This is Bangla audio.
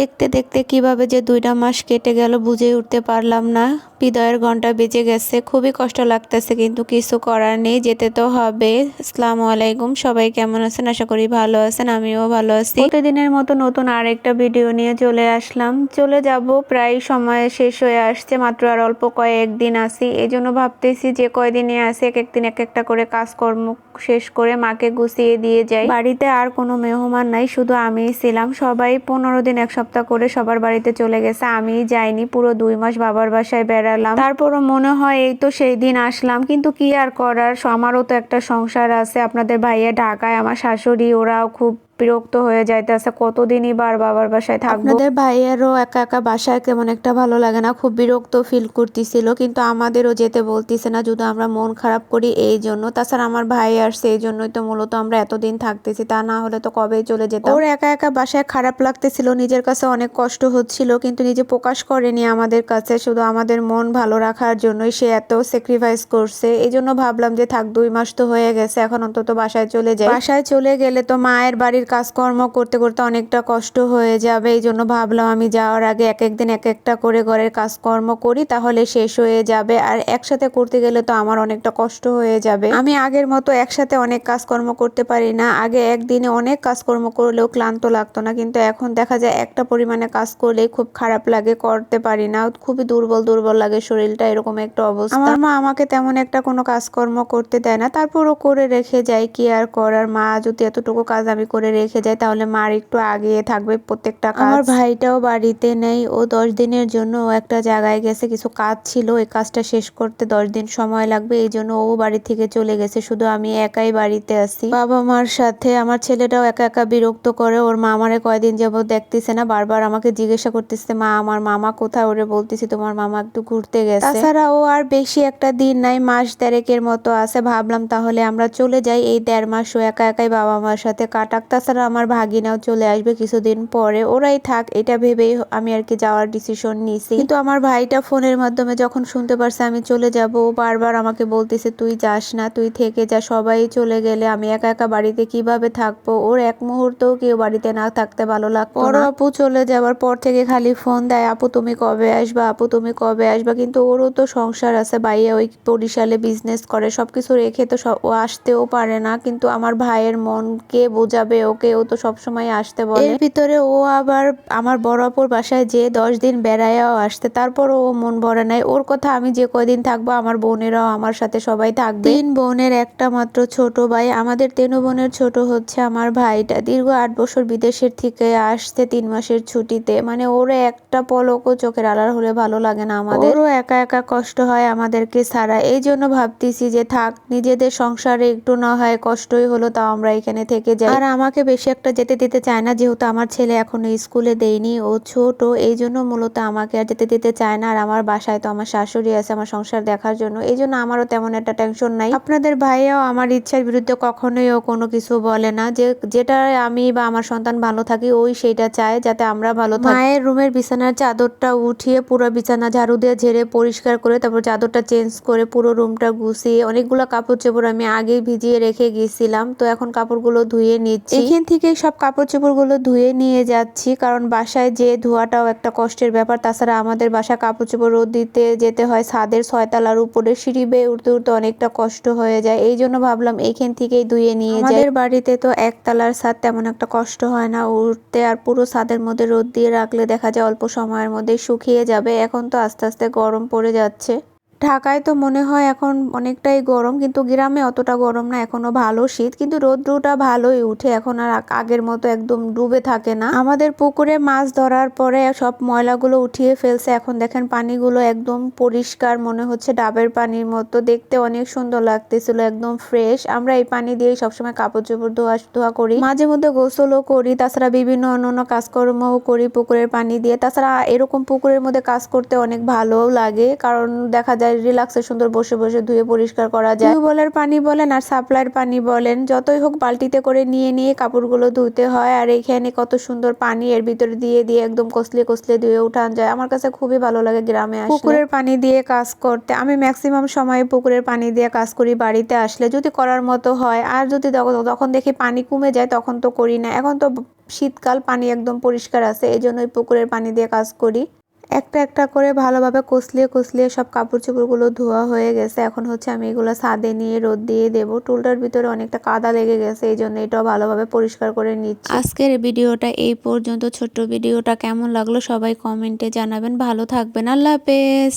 দেখতে দেখতে কিভাবে যে 2টা মাস কেটে গেল বুঝে উঠতে পারলাম না। হৃদয়ের ঘন্টা বেজে গেছে, খুবই কষ্ট লাগতেছে কিন্তু কিছু করার নেই, যেতে তো হবে। আসসালামু আলাইকুম, সবাই কেমন আছেন? আশা করি ভালো আছেন, আমিও ভালো আছি। প্রতিদিনের মতো নতুন আরেকটা ভিডিও নিয়ে চলে আসলাম। চলে যাব, প্রায় সময় শেষ হয়ে আসছে, মাত্র আর অল্প কয়েকদিন আছি। এই জন্য ভাবতেছি যে কয়দিনে আসি এক একদিন এক একটা করে কাজকর্ম শেষ করে মাকে গুছিয়ে দিয়ে যাই। বাড়িতে আর কোনো মেহমান নাই, শুধু আমিই ছিলাম। সবাই 15 দিন এক সপ্তাহ করে সবার বাড়িতে চলে গেছে, আমিই যাইনি। পুরো 2 মাস বাবার বাসায় বেড়ালাম। তারপরও মনে হয় এই তো সেই দিন আসলাম, কিন্তু কি আর করার, আমারও তো একটা সংসার আছে। আপনাদের ভাইয়া ঢাকায়, আমার শাশুড়ি, ওরাও খুব বিরক্ত হয়ে যাইতেছে, কতদিনই বাবার বাসায় থাকবো। আপনাদের ভাইয়ারও একা একা বাসায় কেমন একটা ভালো লাগে না, খুব বিরক্ত ফিল করতেছিল, কিন্তু আমাদেরও যেতে বলতেছে না, যদি আমরা মন খারাপ করি এই জন্য। তাছাড়া আমার ভাই আসছে, এই জন্যই তো মূলত আমরা এতদিন থাকতেছি, তা না হলে তো কবেই চলে যেতাম। ওর একা একা বাসায় খারাপ লাগতেছিল, নিজের কাছে অনেক কষ্ট হচ্ছিল, কিন্তু নিজে প্রকাশ করেনি আমাদের কাছে, শুধু আমাদের মন ভালো রাখার জন্যই সে এত স্যাক্রিফাইস করছে। এই জন্য ভাবলাম যে থাক, 2 মাস তো হয়ে গেছে, এখন অন্তত বাসায় চলে যাই। বাসায় চলে গেলে তো মায়ের বাড়ির কাজকর্ম করতে করতে অনেকটা কষ্ট হয়ে যাবে। এই জন্য ভাবলাম আমি যাওয়ার আগে এক একদিন এক একটা করে ঘরের কাজকর্ম করি, তাহলে শেষ হয়ে যাবে। আর একসাথে করতে গেলে তো আমার অনেকটা কষ্ট হয়ে যাবে। আমি আগের মতো একসাথে অনেক কাজকর্ম করতে পারি না। আগে একদিনে অনেক কাজকর্ম করলেও ক্লান্ত লাগতো না, কিন্তু এখন দেখা যায় একটা পরিমাণে কাজ করলেই খুব খারাপ লাগে, করতে পারি না, খুবই দুর্বল দুর্বল লাগে শরীরটা, এরকম একটা অবস্থা। আমার মা আমাকে তেমন একটা কোনো কাজকর্ম করতে দেয় না, তারপরও করে রেখে যায়, কি আর করার। মা যদি এতটুকু কাজ আমি করে রেখে যাই, তাহলে মার একটু আগিয়ে থাকবে প্রত্যেকটা কাজ। আমার ভাইটাও বাড়িতে নেই, ও 10 দিনের জন্য ও একটা জায়গায় গেছে, কিছু কাজ ছিল, ওই কাজটা শেষ করতে 10 দিন সময় লাগবে, এই জন্য ও বাড়ি থেকে চলে গেছে, শুধু আমি একাই বাড়িতে আছি বাবা মার সাথে। আমার ছেলেটাও একা একা বিরক্ত করে, ওর মা আমারে কয়দিন যাবত দেখতেছে না, বারবার আমাকে জিজ্ঞাসা করতেছে, মা আমার মামা কোথায়? ওরে বলতেছি তোমার মামা একটু ঘুরতে গেছে। তাছাড়া ও আর বেশি একটা দিন নাই, মাস 1.5 মতো আছে। ভাবলাম তাহলে আমরা চলে যাই, এই 1.5 মাস ও একা একাই বাবা মার সাথে কাটাক। তাছাড়া আমার ভাগিনাও চলে আসবে কিছুদিন পরে, ওরাই থাক, এটা ভেবেই আমি আর কি যাওয়ার ডিসিশন নিয়েছি। কিন্তু আমার ভাইটা ফোনের মাধ্যমে যখন শুনতে পারছে আমি চলে যাব, ও বারবার আমাকে বলতেছে তুই যাস না, তুই থেকে যা, সবাই চলে গেলে আমি একা একা বাড়িতে কিভাবে থাকবো। ওর এক মুহূর্তও কেউ বাড়িতে না থাকতে ভালো লাগতো না। আপু চলে যাওয়ার পর থেকে খালি ফোন দেয়, আপু তুমি কবে আসবা, আপু তুমি কবে আসবা। কিন্তু ওরও তো সংসার আছে, ভাইয়া ওই বরিশালে বিজনেস করে, সবকিছু রেখে তো ও আসতেও পারে না। কিন্তু আমার ভাইয়ের মন কে বোঝাবে ওকে, ও তো সবসময় আসতে বলে। এর ভিতরে ও আবার আমার বড় আপুর বাসায় যে 10 দিন বেড়ায়াও আসতে, তারপর ও মন ভরে নাই। ওর কথা, আমি যে কয়দিন থাকবো আমার বোনেরাও আমার সাথে সবাই থাকবে। 3 বোনের একটা মাত্র ছোট ভাই, আমাদের 3 বোনের ছোট হচ্ছে আমার ভাইটা। দীর্ঘ 8 বছর বিদেশের থেকে আসছে 3 মাসের ছুটিতে, মানে ওরে একটা পলকও চোখের আড়াল হলে ভালো লাগে না আমাদের। ওরও একা একা কষ্ট হয় আমাদেরকে ছাড়া। এই জন্য ভাবতেছি যে থাক, নিজেদের সংসারে একটু না হয় কষ্টই হলো, তাও আমরা এখানে থেকে যাই। আর আমাকে বেশি একটা যেতে দিতে চায় না, যেহেতু আমার ছেলে এখনো স্কুলে দেয়নি, ও ছোট, এই জন্য মূলত আমাকে আর যেতে দিতে চায় না। আর আমার বাসায় তো আমার শাশুড়ি আছে আমার সংসার দেখার জন্য, এই জন্য আমারও তেমন একটা টেনশন নাই। আপনাদের ভাইয়াও আমার ইচ্ছার বিরুদ্ধে কখনোই ও কোনো কিছু বলে না, যে যেটা আমি বা আমার সন্তান ভালো থাকি ওই সেইটা চায়, যাতে আমরা ভালো থাকি। মায়ের রুমের বিছানার চাদরটা উঠিয়ে পুরো বিছানা ঝাড়ু দিয়ে ঝেড়ে পরিষ্কার করে তারপর চাদরটা চেঞ্জ করে পুরো রুমটা গুছিয়ে, অনেকগুলো কাপড় চোপড় আমি আগেই ভিজিয়ে রেখে গেছিলাম, তো এখন কাপড়গুলো ধুয়ে নিচ্ছি। এখান থেকে সব কাপড় চোপড়গুলো ধুয়ে নিয়ে যাচ্ছি, কারণ বাসায় যে ধোয়াটাও একটা কষ্টের ব্যাপার। তাছাড়া আমাদের বাসায় কাপড় চোপড় রোদ দিতে যেতে হয় ছাদের 6 তলার উপরে, সিঁড়ি বেয়ে উঠতে উঠতে অনেকটা কষ্ট হয়ে যায়, এই জন্য ভাবলাম এইখান থেকেই ধুয়ে নিয়ে যাই। আমাদের বাড়িতে তো 1 তলার ছাদ, তেমন একটা কষ্ট হয় না উঠতে, আর পুরো ছাদের মধ্যে রোদ দিয়ে রাখলে দেখা যায় অল্প সময়ের মধ্যে শুকিয়ে যাবে। এখন তো আস্তে আস্তে গরম পড়ে যাচ্ছে। ঢাকায় তো মনে হয় এখন অনেকটাই গরম, কিন্তু গ্রামে অতটা গরম না, এখনো ভালো শীত, কিন্তু রোদ্রুটা ভালোই উঠে, এখন আর আগের মতো একদম ডুবে থাকে না। আমাদের পুকুরে মাছ ধরার পরে সব ময়লাগুলো উঠিয়ে ফেলছে, এখন দেখেন পানিগুলো একদম পরিষ্কার, মনে হচ্ছে ডাবের পানির মতো, দেখতে অনেক সুন্দর লাগতেছিল, একদম ফ্রেশ। আমরা এই পানি দিয়েই সবসময় কাপড় চোপড় ধোয়া করি, মাঝে মধ্যে গোসলও করি, তাছাড়া বিভিন্ন অন্যান্য কাজকর্মও করি পুকুরের পানি দিয়ে। তাছাড়া এরকম পুকুরের মধ্যে কাজ করতে অনেক ভালোও লাগে, কারণ দেখা যায় রিল্যাক্সে সুন্দর বসে বসে ধুয়ে পরিষ্কার করা যায়। টিউবওয়েলের পানি বলেন আর সাপ্লাইয়ের পানি বলেন, যতই হোক বালতিতে করে নিয়ে নিয়ে কাপড়গুলো ধুতে হয়। আর এখানে কত সুন্দর পানি এর ভিতরে দিয়ে দিয়ে একদম কসলে কসলে ধুয়ে উঠান যায়। আমার কাছে খুবই ভালো লাগে গ্রামে আসলে পুকুরের পানি দিয়ে কাজ করতে। আমি ম্যাক্সিমাম সময় পুকুরের পানি দিয়ে কাজ করি বাড়িতে আসলে, যদি করার মতো হয়। আর যদি তখন দেখি পানি কমে যায় তখন তো করি না। এখন তো শীতকাল, পানি একদম পরিষ্কার আছে, এই জন্যই পুকুরের পানি দিয়ে কাজ করি। একটা একটা করে ভালোভাবে কসলিয়ে কসলিয়ে সব কাপড় চোপড়গুলো ধোয়া হয়ে গেছে। এখন হচ্ছে আমি এগুলো ছাদে নিয়ে রোদ দিয়ে দেবো। টুলটার ভিতরে অনেকটা কাদা লেগে গেছে, এই জন্য এটাও ভালোভাবে পরিষ্কার করে নিচ্ছি। আজকের ভিডিওটা এই পর্যন্ত। ছোট্ট ভিডিওটা কেমন লাগলো সবাই কমেন্টে জানাবেন। ভালো থাকবেন, আল্লাহ হাফেজ।